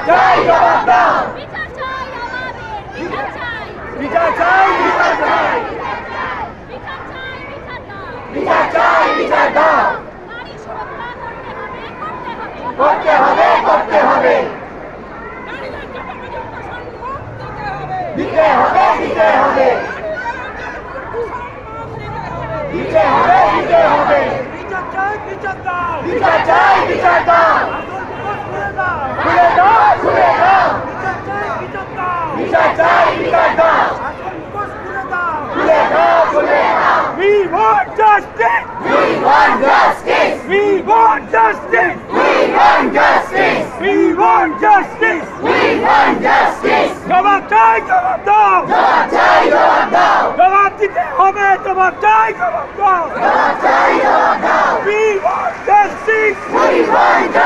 চাই জবাব দাও বিচার চাই আমাদের বিচার চাই বিচার চাই বিচার চাই বিচার চাই বিচার দাও বিচার চাই বিচার দাও নারী সুরক্ষা করতে হবে করতে হবে করতে হবে নারীদের যথাযথ সম্মান দিতে হবে দিতে হবে দিতে হবে দিতে হবে বিচার চাই বিচার দাও বিচার চাই বিচার দাও খুলে দাও খুলে দাও বিচার চাই বিচার দাও বিচার চাই বিচার দাও আসল মুখোশ খুলে দাও খুলে দাও খুলে দাও We want justice! We want justice We want justice! We want justice We want justice! We want justice জবাব চাই জবাব দাও জবাব চাই জবাব দাও জবাব দিতে হবে জবাব চাই জবাব দাও জবাব চাই জবাব দাও We want justice! We want justice